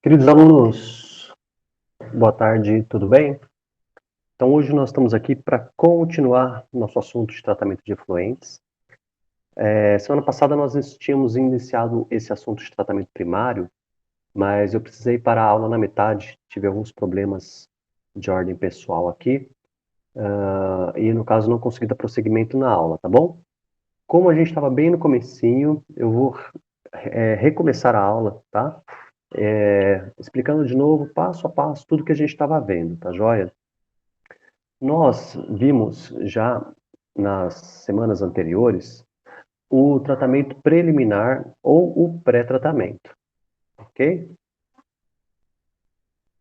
Queridos alunos, boa tarde, tudo bem? Então, hoje nós estamos aqui para continuar nosso assunto de tratamento de efluentes. Semana passada nós tínhamos iniciado esse assunto de tratamento primário, mas eu precisei parar a aula na metade, tive alguns problemas de ordem pessoal aqui, e no caso não consegui dar prosseguimento na aula, tá bom? Como a gente estava bem no comecinho, eu vou recomeçar a aula, tá? Explicando de novo, passo a passo, tudo que a gente estava vendo, tá joia? Nós vimos já nas semanas anteriores o tratamento preliminar ou o pré-tratamento, ok?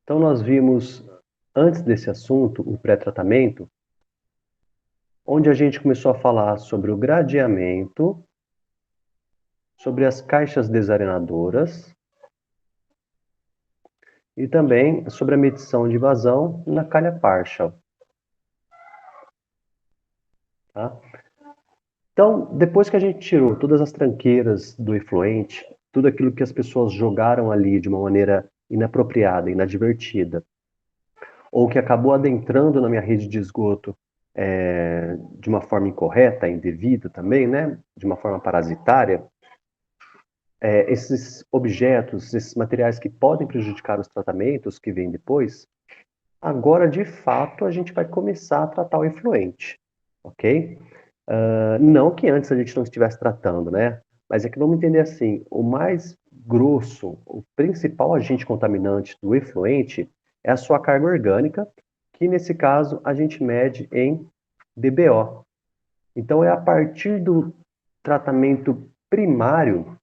Então nós vimos, antes desse assunto, o pré-tratamento, onde a gente começou a falar sobre o gradeamento, sobre as caixas desarenadoras e também sobre a medição de vazão na calha partial. Tá? Então, depois que a gente tirou todas as tranqueiras do efluente, tudo aquilo que as pessoas jogaram ali de uma maneira inapropriada, inadvertida, ou que acabou adentrando na minha rede de esgoto de uma forma incorreta, indevida também, né? De uma forma parasitária, esses objetos, esses materiais que podem prejudicar os tratamentos que vêm depois, agora, de fato, a gente vai começar a tratar o efluente, ok? Não que antes a gente não estivesse tratando, né? Mas é que vamos entender assim, o mais grosso, o principal agente contaminante do efluente é a sua carga orgânica, que nesse caso a gente mede em DBO. Então é a partir do tratamento primário,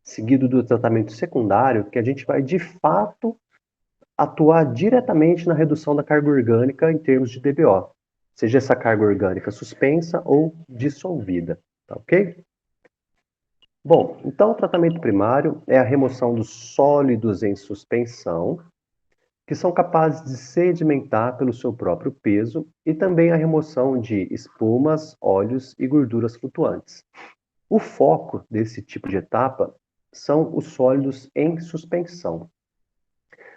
seguido do tratamento secundário, que a gente vai de fato atuar diretamente na redução da carga orgânica em termos de DBO, seja essa carga orgânica suspensa ou dissolvida, tá ok? Bom, então o tratamento primário é a remoção dos sólidos em suspensão, que são capazes de sedimentar pelo seu próprio peso, e também a remoção de espumas, óleos e gorduras flutuantes. O foco desse tipo de etapa são os sólidos em suspensão.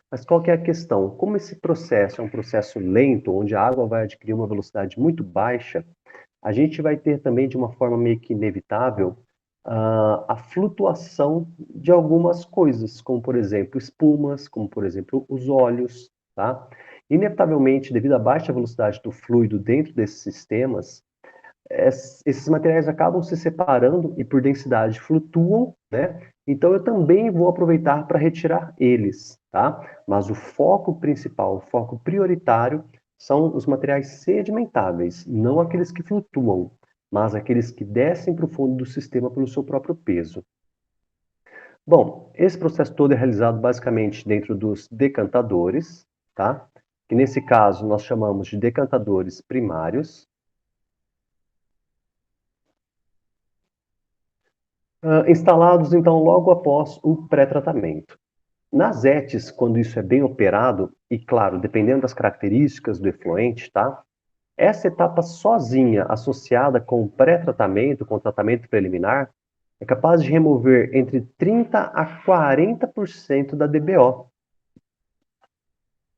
Mas qual que é a questão? Como esse processo é um processo lento, onde a água vai adquirir uma velocidade muito baixa, a gente vai ter também, de uma forma meio que inevitável, a flutuação de algumas coisas, como, por exemplo, espumas, como, por exemplo, os óleos, tá? Inevitavelmente, devido à baixa velocidade do fluido dentro desses sistemas, esses materiais acabam se separando e por densidade flutuam, né? Então eu também vou aproveitar para retirar eles, tá? Mas o foco principal, o foco prioritário são os materiais sedimentáveis, não aqueles que flutuam, mas aqueles que descem para o fundo do sistema pelo seu próprio peso. Bom, esse processo todo é realizado basicamente dentro dos decantadores, tá? Que nesse caso nós chamamos de decantadores primários. Instalados, então, logo após o pré-tratamento. Nas ETs, quando isso é bem operado, e claro, dependendo das características do efluente, tá? Essa etapa sozinha, associada com o pré-tratamento, com o tratamento preliminar, é capaz de remover entre 30 a 40% da DBO.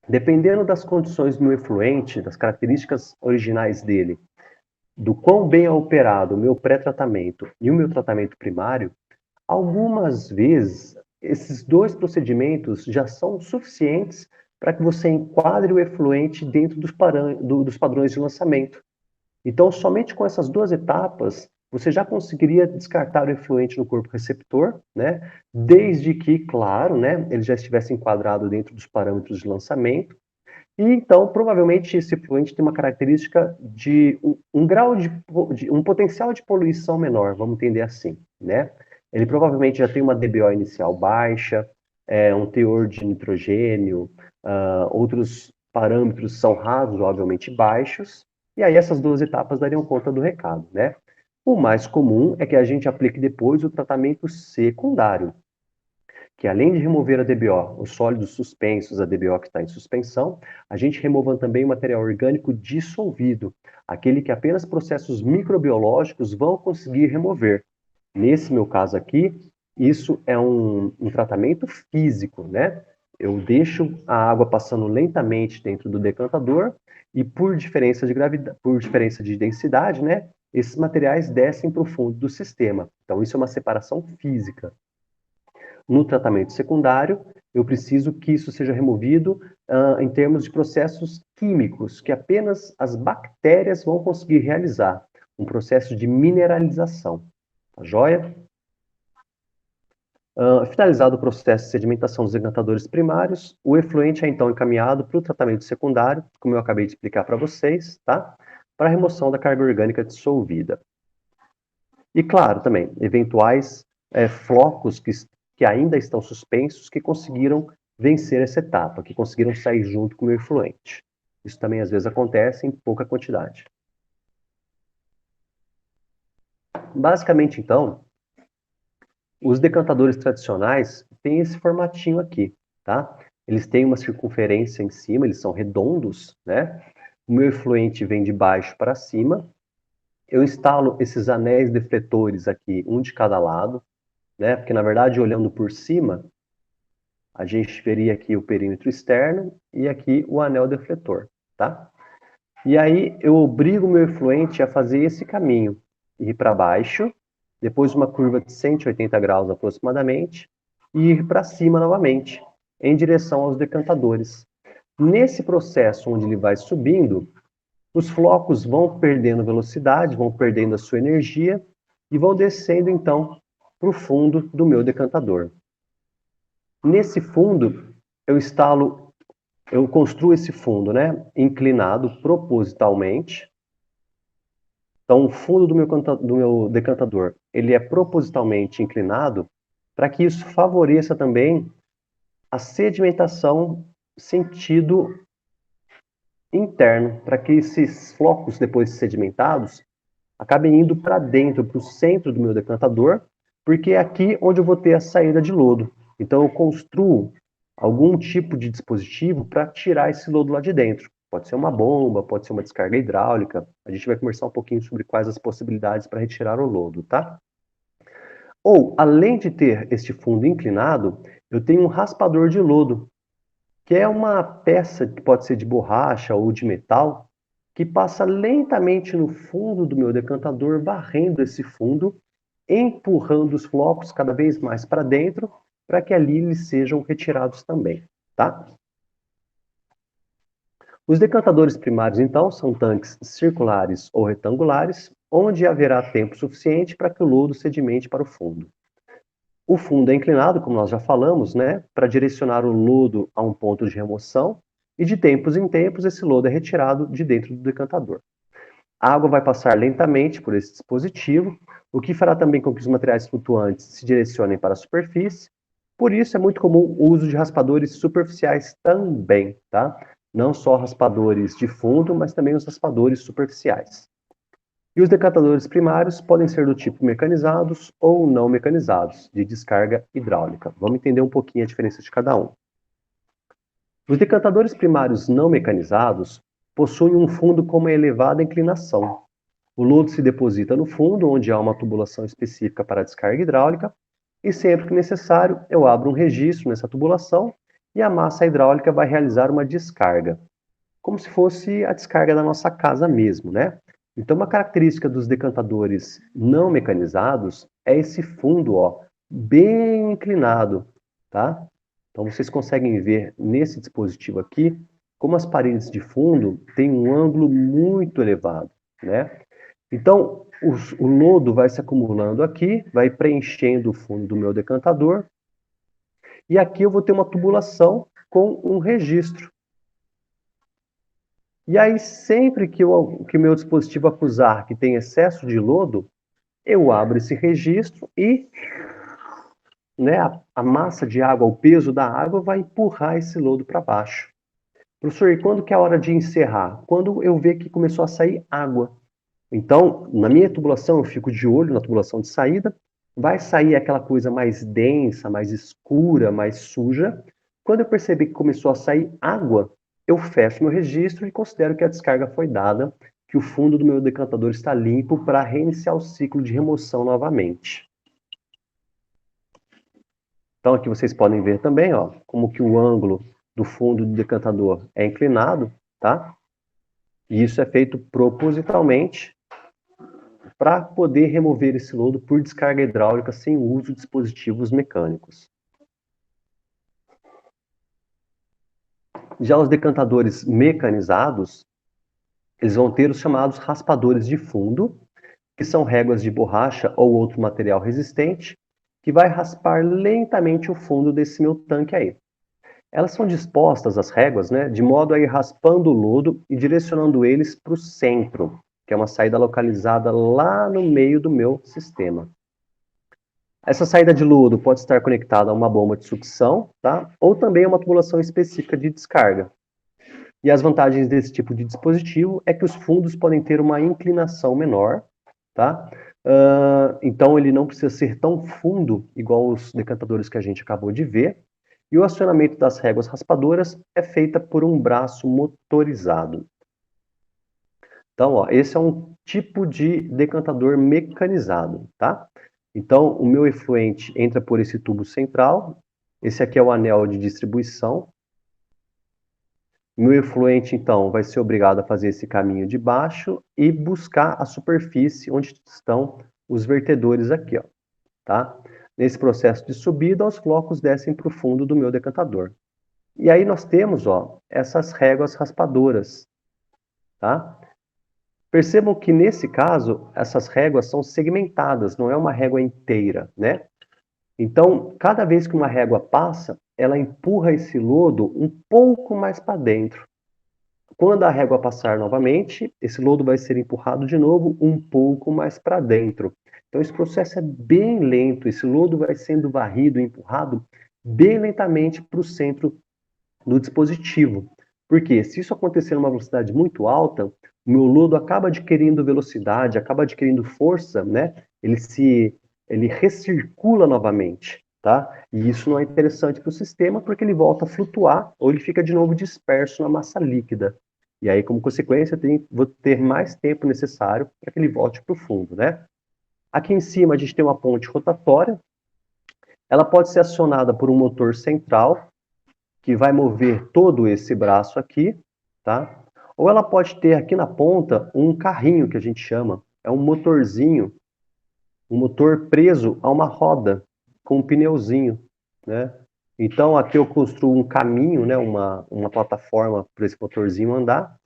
Dependendo das condições do efluente, das características originais dele, do quão bem é operado o meu pré-tratamento e o meu tratamento primário, algumas vezes, esses dois procedimentos já são suficientes para que você enquadre o efluente dentro dos padrões de lançamento. Então, somente com essas duas etapas, você já conseguiria descartar o efluente no corpo receptor, né? Desde que, claro, né, ele já estivesse enquadrado dentro dos parâmetros de lançamento. E então, provavelmente, esse efluente tem uma característica de um grau de um potencial de poluição menor, vamos entender assim, né? Ele provavelmente já tem uma DBO inicial baixa, um teor de nitrogênio, outros parâmetros são razoavelmente baixos, e aí essas duas etapas dariam conta do recado, né? O mais comum é que a gente aplique depois o tratamento secundário, que além de remover a DBO, os sólidos suspensos, a DBO que está em suspensão, a gente remova também o material orgânico dissolvido, aquele que apenas processos microbiológicos vão conseguir remover. Nesse meu caso aqui, Isso é um tratamento físico, né? Eu deixo a água passando lentamente dentro do decantador e por diferença de gravidade, por diferença de densidade, né? Esses materiais descem para o fundo do sistema. Então, isso é uma separação física. No tratamento secundário, eu preciso que isso seja removido em termos de processos químicos, que apenas as bactérias vão conseguir realizar. Um processo de mineralização. Tá joia? Finalizado o processo de sedimentação dos decantadores primários, o efluente é então encaminhado para o tratamento secundário, como eu acabei de explicar para vocês, tá? Para a remoção da carga orgânica dissolvida. E claro, também, eventuais flocos que ainda estão suspensos, que conseguiram vencer essa etapa, que conseguiram sair junto com o efluente. Isso também às vezes acontece em pouca quantidade. Basicamente, então, os decantadores tradicionais têm esse formatinho aqui, tá? Eles têm uma circunferência em cima, eles são redondos, né? O meu efluente vem de baixo para cima. Eu instalo esses anéis defletores aqui, um de cada lado, né? Porque, na verdade, olhando por cima, a gente veria aqui o perímetro externo e aqui o anel defletor, tá? E aí eu obrigo o meu efluente a fazer esse caminho, ir para baixo, depois uma curva de 180 graus aproximadamente, e ir para cima novamente, em direção aos decantadores. Nesse processo onde ele vai subindo, os flocos vão perdendo velocidade, vão perdendo a sua energia e vão descendo então para o fundo do meu decantador. Nesse fundo, eu construo esse fundo, né, inclinado propositalmente. Então, o fundo do meu decantador, ele é propositalmente inclinado para que isso favoreça também a sedimentação sentido interno, para que esses flocos depois sedimentados acabem indo para dentro, para o centro do meu decantador, porque é aqui onde eu vou ter a saída de lodo. Então, eu construo algum tipo de dispositivo para tirar esse lodo lá de dentro. Pode ser uma bomba, pode ser uma descarga hidráulica. A gente vai conversar um pouquinho sobre quais as possibilidades para retirar o lodo, tá? Ou, além de ter este fundo inclinado, eu tenho um raspador de lodo, que é uma peça que pode ser de borracha ou de metal, que passa lentamente no fundo do meu decantador, varrendo esse fundo, empurrando os flocos cada vez mais para dentro, para que ali eles sejam retirados também, tá? Os decantadores primários, então, são tanques circulares ou retangulares, onde haverá tempo suficiente para que o lodo sedimente para o fundo. O fundo é inclinado, como nós já falamos, né, para direcionar o lodo a um ponto de remoção, e de tempos em tempos esse lodo é retirado de dentro do decantador. A água vai passar lentamente por esse dispositivo, o que fará também com que os materiais flutuantes se direcionem para a superfície. Por isso é muito comum o uso de raspadores superficiais também, tá? Não só raspadores de fundo, mas também os raspadores superficiais. E os decantadores primários podem ser do tipo mecanizados ou não mecanizados, de descarga hidráulica. Vamos entender um pouquinho a diferença de cada um. Os decantadores primários não mecanizados possuem um fundo com uma elevada inclinação. O lodo se deposita no fundo, onde há uma tubulação específica para a descarga hidráulica, e sempre que necessário, eu abro um registro nessa tubulação e a massa hidráulica vai realizar uma descarga, como se fosse a descarga da nossa casa mesmo, né? Então, uma característica dos decantadores não mecanizados é esse fundo, ó, bem inclinado, tá? Então, vocês conseguem ver nesse dispositivo aqui como as paredes de fundo têm um ângulo muito elevado, né? Então, o lodo vai se acumulando aqui, vai preenchendo o fundo do meu decantador, e aqui eu vou ter uma tubulação com um registro. E aí, sempre que o meu dispositivo acusar que tem excesso de lodo, eu abro esse registro e, né, a massa de água, o peso da água vai empurrar esse lodo para baixo. Professor, e quando que é a hora de encerrar? Quando eu ver que começou a sair água. Então, na minha tubulação, eu fico de olho na tubulação de saída, vai sair aquela coisa mais densa, mais escura, mais suja. Quando eu perceber que começou a sair água, eu fecho meu registro e considero que a descarga foi dada, que o fundo do meu decantador está limpo para reiniciar o ciclo de remoção novamente. Então aqui vocês podem ver também, ó, como que o ângulo do fundo do decantador é inclinado, tá? E isso é feito propositalmente para poder remover esse lodo por descarga hidráulica sem o uso de dispositivos mecânicos. Já os decantadores mecanizados, eles vão ter os chamados raspadores de fundo, que são réguas de borracha ou outro material resistente, que vai raspar lentamente o fundo desse meu tanque aí. Elas são dispostas, as réguas, né, de modo a ir raspando o lodo e direcionando eles para o centro, que é uma saída localizada lá no meio do meu sistema. Essa saída de lodo pode estar conectada a uma bomba de sucção, tá? Ou também a uma tubulação específica de descarga. E as vantagens desse tipo de dispositivo é que os fundos podem ter uma inclinação menor, tá? Então ele não precisa ser tão fundo igual os decantadores que a gente acabou de ver. E o acionamento das réguas raspadoras é feita por um braço motorizado. Então, ó, esse é um tipo de decantador mecanizado, tá? Então, o meu efluente entra por esse tubo central. Esse aqui é o anel de distribuição. O meu efluente, então, vai ser obrigado a fazer esse caminho de baixo e buscar a superfície onde estão os vertedores aqui, ó, tá? Nesse processo de subida, os flocos descem para o fundo do meu decantador. E aí nós temos, ó, essas réguas raspadoras, tá? Percebam que nesse caso, essas réguas são segmentadas, não é uma régua inteira, né? Então, cada vez que uma régua passa, ela empurra esse lodo um pouco mais para dentro. Quando a régua passar novamente, esse lodo vai ser empurrado de novo um pouco mais para dentro. Então, esse processo é bem lento, esse lodo vai sendo varrido, empurrado bem lentamente para o centro do dispositivo. Porque se isso acontecer numa velocidade muito alta, o meu lodo acaba adquirindo velocidade, acaba adquirindo força, né? Ele recircula novamente, tá? E isso não é interessante para o sistema porque ele volta a flutuar ou ele fica de novo disperso na massa líquida. E aí, como consequência, vou ter mais tempo necessário para que ele volte para o fundo, né? Aqui em cima a gente tem uma ponte rotatória. Ela pode ser acionada por um motor central que vai mover todo esse braço aqui, tá? Ou ela pode ter aqui na ponta um carrinho que a gente chama, é um motorzinho, um motor preso a uma roda com um pneuzinho, né? Então aqui eu construo um caminho, né, uma plataforma para esse motorzinho andar,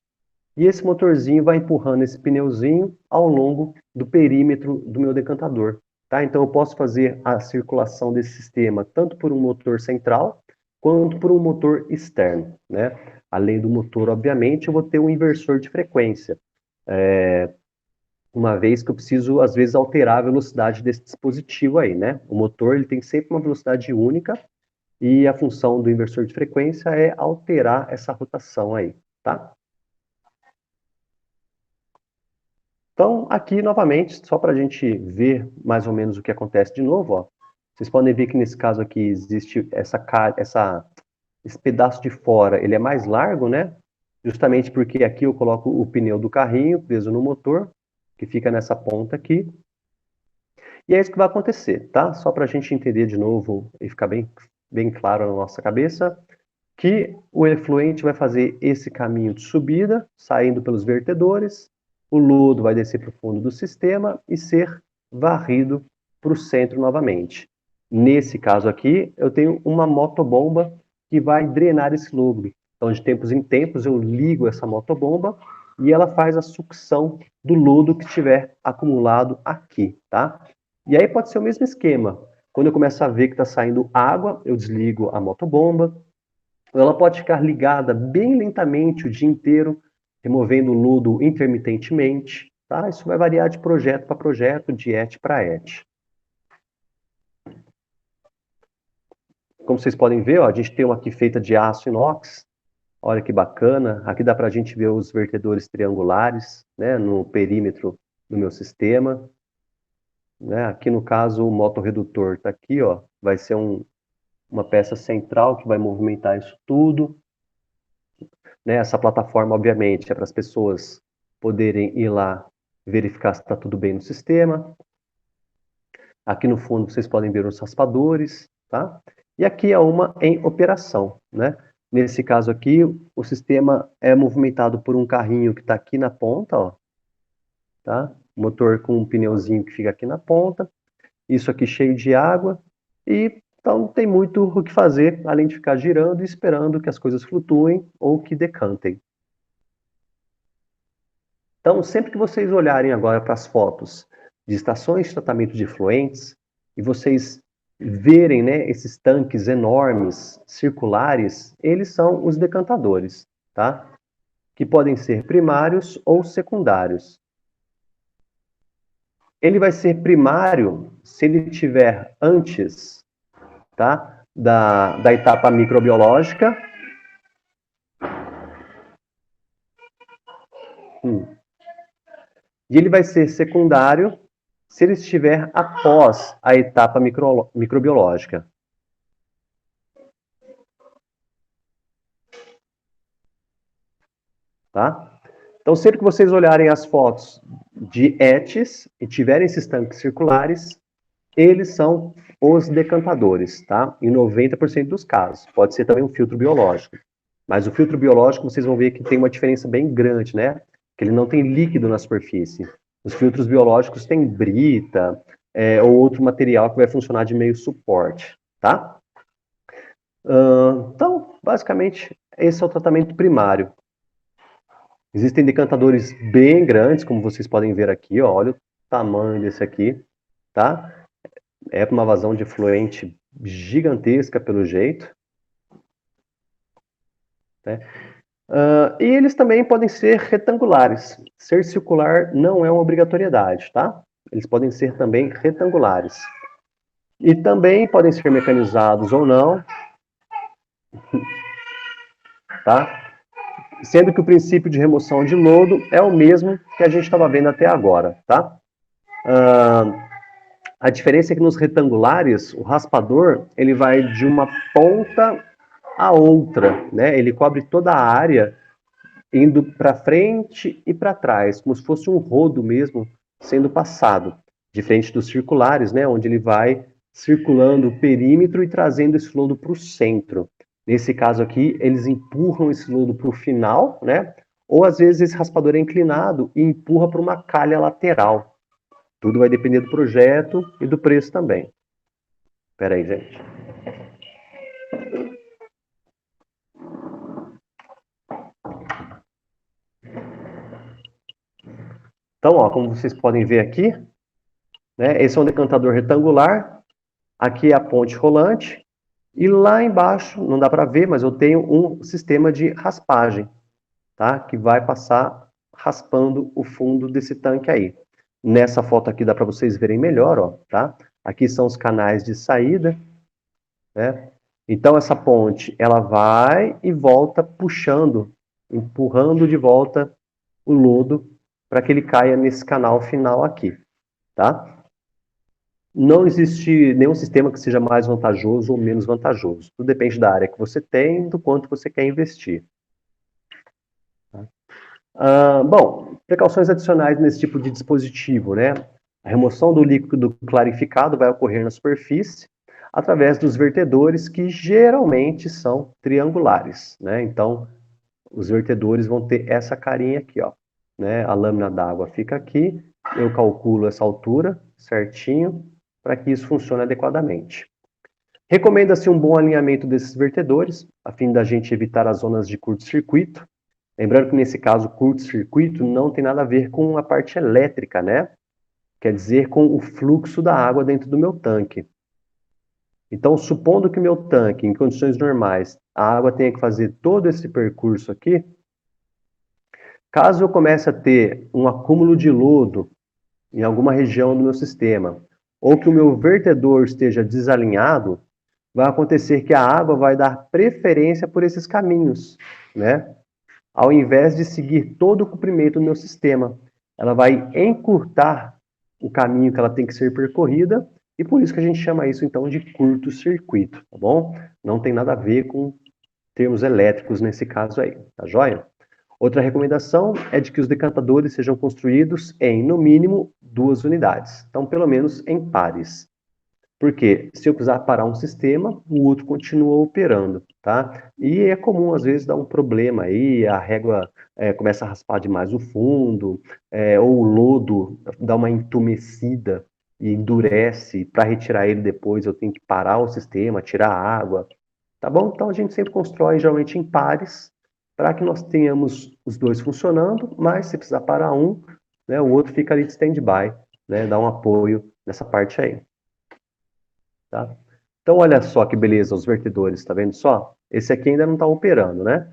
e esse motorzinho vai empurrando esse pneuzinho ao longo do perímetro do meu decantador, tá? Então eu posso fazer a circulação desse sistema tanto por um motor central quanto por um motor externo, né? Além do motor, obviamente, eu vou ter um inversor de frequência, uma vez que eu preciso, às vezes, alterar a velocidade desse dispositivo aí, né? O motor, ele tem sempre uma velocidade única e a função do inversor de frequência é alterar essa rotação aí, tá? Então, aqui, novamente, só para a gente ver mais ou menos o que acontece de novo, ó, vocês podem ver que nesse caso aqui existe esse pedaço de fora, ele é mais largo, né? Justamente porque aqui eu coloco o pneu do carrinho preso no motor, que fica nessa ponta aqui. E é isso que vai acontecer, tá? Só para a gente entender de novo e ficar bem claro na nossa cabeça, que o efluente vai fazer esse caminho de subida, saindo pelos vertedores, o lodo vai descer para o fundo do sistema e ser varrido para o centro novamente. Nesse caso aqui, eu tenho uma motobomba que vai drenar esse lodo. Então, de tempos em tempos, eu ligo essa motobomba e ela faz a sucção do lodo que estiver acumulado aqui, tá? E aí pode ser o mesmo esquema. Quando eu começo a ver que está saindo água, eu desligo a motobomba. Ela pode ficar ligada bem lentamente o dia inteiro, removendo o lodo intermitentemente. Tá? Isso vai variar de projeto para projeto, de ET para ET. Como vocês podem ver, ó, a gente tem uma aqui feita de aço inox. Olha que bacana. Aqui dá para a gente ver os vertedores triangulares, né, no perímetro do meu sistema. Né? Aqui no caso o motorredutor está aqui, ó, vai ser uma peça central que vai movimentar isso tudo. Né? Essa plataforma, obviamente, é para as pessoas poderem ir lá verificar se está tudo bem no sistema. Aqui no fundo vocês podem ver os raspadores, tá? e aqui é uma em operação, né? Nesse caso aqui, o sistema é movimentado por um carrinho que está aqui na ponta, ó, tá? Motor com um pneuzinho que fica aqui na ponta, isso aqui cheio de água, e então não tem muito o que fazer, além de ficar girando e esperando que as coisas flutuem ou que decantem. Então, sempre que vocês olharem agora para as fotos de estações de tratamento de efluentes, e vocês verem, né, esses tanques enormes, circulares, eles são os decantadores, tá? Que podem ser primários ou secundários. Ele vai ser primário se ele tiver antes, tá, da etapa microbiológica. E ele vai ser secundário se ele estiver após a etapa microbiológica. Tá? Então, sempre que vocês olharem as fotos de ETs e tiverem esses tanques circulares, eles são os decantadores, tá? Em 90% dos casos. Pode ser também um filtro biológico. Mas o filtro biológico, vocês vão ver que tem uma diferença bem grande, né? Que ele não tem líquido na superfície. Os filtros biológicos têm brita, ou outro material que vai funcionar de meio suporte, tá? Então, basicamente, esse é o tratamento primário. Existem decantadores bem grandes, como vocês podem ver aqui, ó, olha o tamanho desse aqui, tá? É uma vazão de efluente gigantesca pelo jeito. Né? E eles também podem ser retangulares. Ser circular não é uma obrigatoriedade, tá? Eles podem ser também retangulares. E também podem ser mecanizados ou não, tá? Sendo que o princípio de remoção de lodo é o mesmo que a gente estava vendo até agora, tá? A diferença é que nos retangulares, o raspador, ele vai de uma ponta a outra, né? Ele cobre toda a área, indo para frente e para trás, como se fosse um rodo mesmo sendo passado, diferente dos circulares, né? Onde ele vai circulando o perímetro e trazendo esse lodo para o centro. Nesse caso aqui, eles empurram esse lodo para o final, né? Ou às vezes esse raspador é inclinado e empurra para uma calha lateral. Tudo vai depender do projeto e do preço também. Espera aí, gente. Então, ó, como vocês podem ver aqui, né, esse é um decantador retangular, aqui é a ponte rolante, e lá embaixo, não dá para ver, mas eu tenho um sistema de raspagem, tá, que vai passar raspando o fundo desse tanque aí. Nessa foto aqui dá para vocês verem melhor, ó, tá? Aqui são os canais de saída, né? Então essa ponte, ela vai e volta puxando, empurrando de volta o lodo para que ele caia nesse canal final aqui, tá? Não existe nenhum sistema que seja mais vantajoso ou menos vantajoso. Tudo depende da área que você tem, do quanto você quer investir. Bom, precauções adicionais nesse tipo de dispositivo, né? A remoção do líquido clarificado vai ocorrer na superfície através dos vertedores, que geralmente são triangulares, né? Então, os vertedores vão ter essa carinha aqui, ó, né? A lâmina d'água fica aqui, eu calculo essa altura certinho para que isso funcione adequadamente. Recomenda-se um bom alinhamento desses vertedores, a fim da gente evitar as zonas de curto-circuito. Lembrando que nesse caso, curto-circuito não tem nada a ver com a parte elétrica, né? Quer dizer, com o fluxo da água dentro do meu tanque. Então, supondo que o meu tanque, em condições normais, a água tenha que fazer todo esse percurso aqui, caso eu comece a ter um acúmulo de lodo em alguma região do meu sistema, ou que o meu vertedor esteja desalinhado, vai acontecer que a água vai dar preferência por esses caminhos, né? Ao invés de seguir todo o comprimento do meu sistema. Ela vai encurtar o caminho que ela tem que ser percorrida, e por isso que a gente chama isso, então, de curto-circuito, tá bom? Não tem nada a ver com termos elétricos nesse caso aí, tá joia? Outra recomendação é de que os decantadores sejam construídos em, no mínimo, 2 unidades. Então, pelo menos em pares. Porque se eu precisar parar um sistema, o outro continua operando, tá? E é comum, às vezes, dar um problema aí, a régua começa a raspar demais o fundo, ou o lodo dá uma entumecida e endurece. Para retirar ele depois, eu tenho que parar o sistema, tirar a água, tá bom? Então, a gente sempre constrói, geralmente, em pares, para que nós tenhamos os dois funcionando, mas se precisar parar um, né, o outro fica ali de stand-by, né, dá um apoio nessa parte aí. Tá? Então, olha só que beleza, os vertedores, tá vendo só? Esse aqui ainda não está operando, né?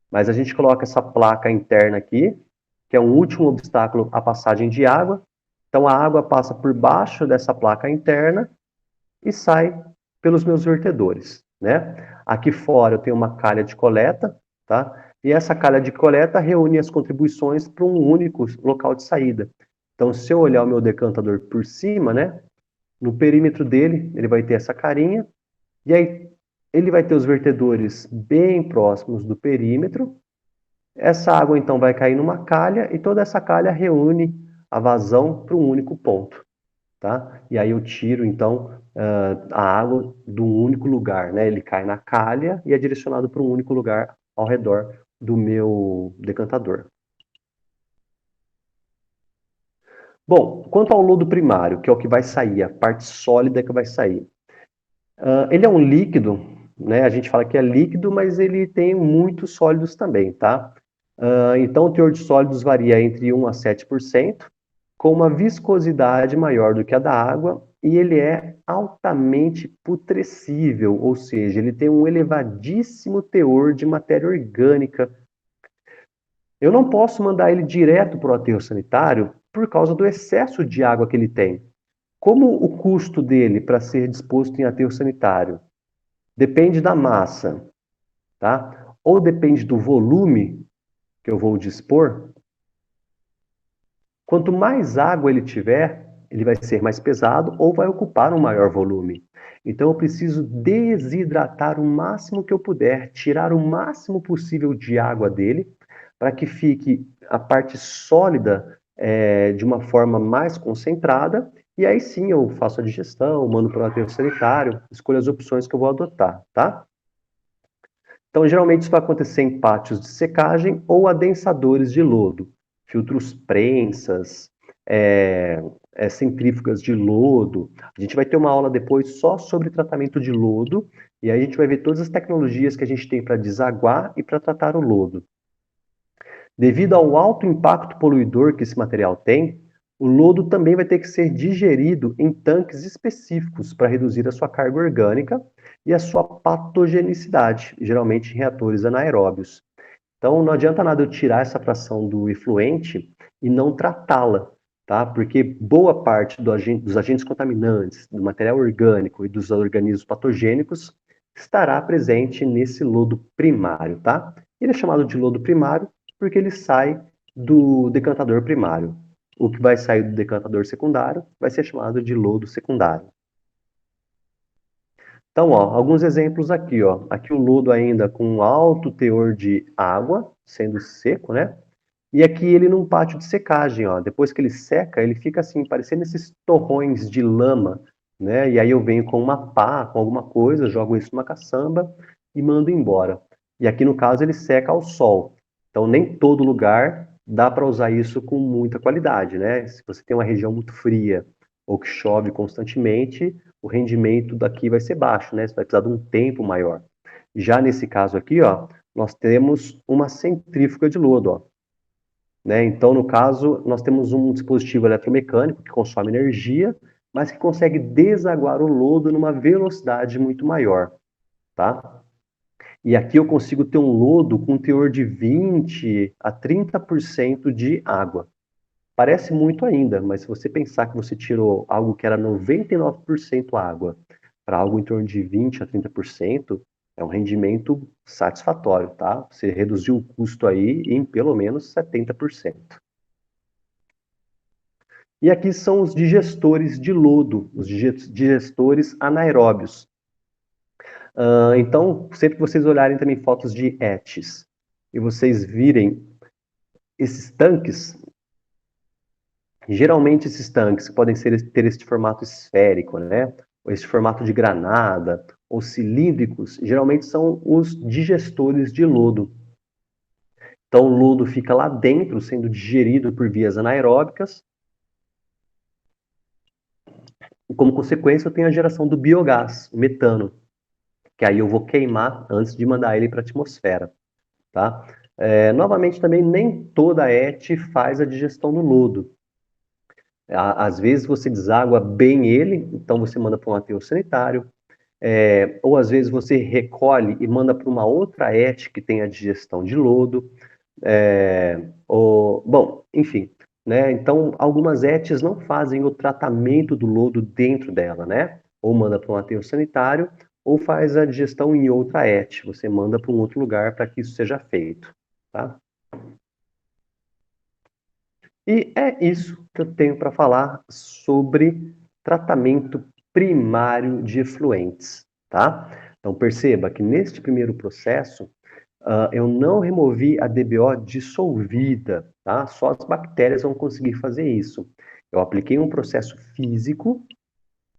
Mas a gente coloca essa placa interna aqui, que é um último obstáculo à passagem de água. Então, a água passa por baixo dessa placa interna e sai pelos meus vertedores, né? Aqui fora eu tenho uma calha de coleta, tá? E essa calha de coleta reúne as contribuições para um único local de saída. Então, se eu olhar o meu decantador por cima, né? No perímetro dele, ele vai ter essa carinha, e aí ele vai ter os vertedores bem próximos do perímetro. Essa água, então, vai cair numa calha, e toda essa calha reúne a vazão para um único ponto, tá? E aí eu tiro, então, a água de um único lugar, né? Ele cai na calha e é direcionado para um único lugar ao redor do meu decantador. Bom, quanto ao lodo primário, que é o que vai sair, a parte sólida que vai sair. Ele é um líquido, né? A gente fala que é líquido, mas ele tem muitos sólidos também, tá? Então, o teor de sólidos varia entre 1 a 7%, com uma viscosidade maior do que a da água, e ele é altamente putrescível, ou seja, ele tem um elevadíssimo teor de matéria orgânica. Eu não posso mandar ele direto para o aterro sanitário por causa do excesso de água que ele tem. Como o custo dele para ser disposto em aterro sanitário depende da massa, tá? Ou depende do volume que eu vou dispor. Quanto mais água ele tiver, ele vai ser mais pesado ou vai ocupar um maior volume. Então eu preciso desidratar o máximo que eu puder, tirar o máximo possível de água dele, para que fique a parte sólida de uma forma mais concentrada, e aí sim eu faço a digestão, mando para o aterro sanitário, escolho as opções que eu vou adotar, tá? Então, geralmente isso vai acontecer em pátios de secagem ou adensadores de lodo, filtros prensas, centrífugas de lodo. A gente vai ter uma aula depois só sobre tratamento de lodo, e aí a gente vai ver todas as tecnologias que a gente tem para desaguar e para tratar o lodo. Devido ao alto impacto poluidor que esse material tem, o lodo também vai ter que ser digerido em tanques específicos para reduzir a sua carga orgânica e a sua patogenicidade, geralmente em reatores anaeróbios. Então, não adianta nada eu tirar essa fração do efluente e não tratá-la, tá? Porque boa parte dos agentes contaminantes, do material orgânico e dos organismos patogênicos estará presente nesse lodo primário, tá? Ele é chamado de lodo primário porque ele sai do decantador primário. O que vai sair do decantador secundário vai ser chamado de lodo secundário. Então, ó, alguns exemplos aqui, ó. Aqui o lodo ainda com alto teor de água, sendo seco, né? E aqui ele num pátio de secagem, ó. Depois que ele seca, ele fica assim, parecendo esses torrões de lama, né? E aí eu venho com uma pá, com alguma coisa, jogo isso numa caçamba e mando embora. E aqui no caso ele seca ao sol. Então nem todo lugar dá para usar isso com muita qualidade, né? Se você tem uma região muito fria ou que chove constantemente, o rendimento daqui vai ser baixo, né? Você vai precisar de um tempo maior. Já nesse caso aqui, ó, nós temos uma centrífuga de lodo, ó. Né? Então, no caso, nós temos um dispositivo eletromecânico que consome energia, mas que consegue desaguar o lodo numa velocidade muito maior, tá? E aqui eu consigo ter um lodo com teor de 20 a 30% de água. Parece muito ainda, mas se você pensar que você tirou algo que era 99% água para algo em torno de 20 a 30%, é um rendimento satisfatório, tá? Você reduziu o custo aí em pelo menos 70%. E aqui são os digestores de lodo, os digestores anaeróbios. Então, sempre que vocês olharem também fotos de ETs e vocês virem esses tanques, geralmente esses tanques podem ter esse formato esférico, né? esse formato de granada, ou cilíndricos, geralmente são os digestores de lodo. Então, o lodo fica lá dentro, sendo digerido por vias anaeróbicas, e como consequência eu tenho a geração do biogás, o metano, que aí eu vou queimar antes de mandar ele para a atmosfera, tá? Novamente, também nem toda a ET faz a digestão do lodo. Às vezes você deságua bem ele, então você manda para um aterro sanitário, ou às vezes você recolhe e manda para uma outra ET que tem a digestão de lodo, bom, enfim, né? Então, algumas ETs não fazem o tratamento do lodo dentro dela, né? Ou manda para um aterro sanitário, ou faz a digestão em outra ET. Você manda para um outro lugar para que isso seja feito, tá? E é isso que eu tenho para falar sobre tratamento primário de efluentes, tá? Então, perceba que neste primeiro processo, eu não removi a DBO dissolvida, tá? Só as bactérias vão conseguir fazer isso. Eu apliquei um processo físico,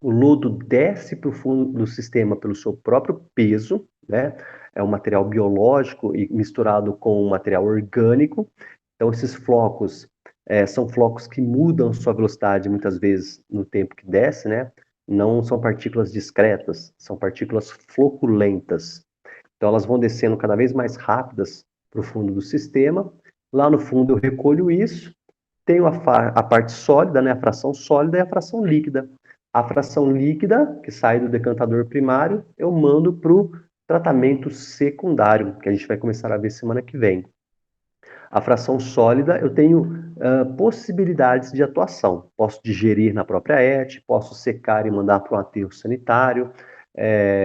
o lodo desce para o fundo do sistema pelo seu próprio peso, né? É um material biológico e misturado com um material orgânico. Então, esses flocos são flocos que mudam sua velocidade muitas vezes no tempo que desce, né? Não são partículas discretas, são partículas floculentas. Então, elas vão descendo cada vez mais rápidas para o fundo do sistema. Lá no fundo, eu recolho isso. Tenho a parte sólida, né, a fração sólida e a fração líquida. A fração líquida, que sai do decantador primário, eu mando para o tratamento secundário, que a gente vai começar a ver semana que vem. A fração sólida, eu tenho possibilidades de atuação. Posso digerir na própria ET, posso secar e mandar para um aterro sanitário,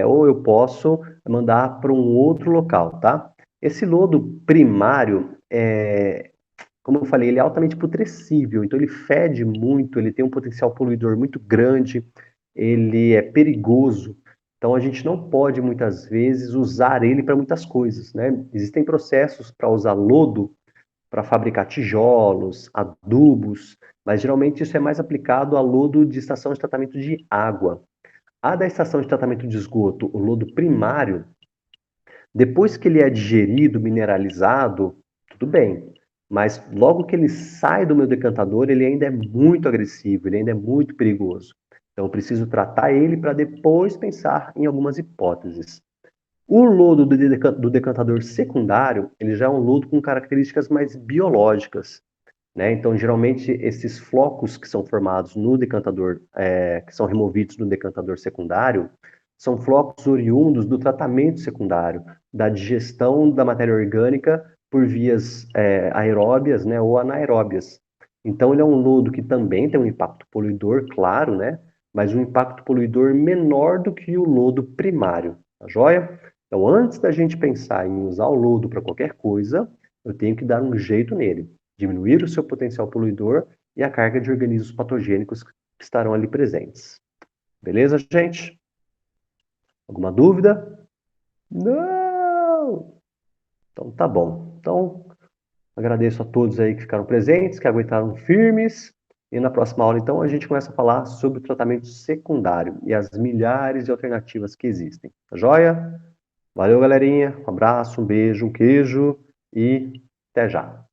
ou eu posso mandar para um outro local, tá? Esse lodo primário, como eu falei, ele é altamente putrescível, então ele fede muito, ele tem um potencial poluidor muito grande, ele é perigoso. Então a gente não pode muitas vezes usar ele para muitas coisas, né? Existem processos para usar lodo para fabricar tijolos, adubos, mas geralmente isso é mais aplicado a lodo de estação de tratamento de água. A da estação de tratamento de esgoto, o lodo primário, depois que ele é digerido, mineralizado, tudo bem. Mas logo que ele sai do meu decantador, ele ainda é muito agressivo, ele ainda é muito perigoso. Então eu preciso tratar ele para depois pensar em algumas hipóteses. O lodo do decantador secundário, ele já é um lodo com características mais biológicas, né? Então, geralmente, esses flocos que são formados no decantador, que são removidos no decantador secundário, são flocos oriundos do tratamento secundário, da digestão da matéria orgânica por vias aeróbias, né, ou anaeróbias. Então, ele é um lodo que também tem um impacto poluidor, claro, né? Mas um impacto poluidor menor do que o lodo primário, tá joia? Então, antes da gente pensar em usar o lodo para qualquer coisa, eu tenho que dar um jeito nele, diminuir o seu potencial poluidor e a carga de organismos patogênicos que estarão ali presentes. Beleza, gente? Alguma dúvida? Não! Então tá bom. Então, agradeço a todos aí que ficaram presentes, que aguentaram firmes. E na próxima aula, então, a gente começa a falar sobre o tratamento secundário e as milhares de alternativas que existem. Tá joia? Valeu, galerinha. Um abraço, um beijo, um queijo e até já.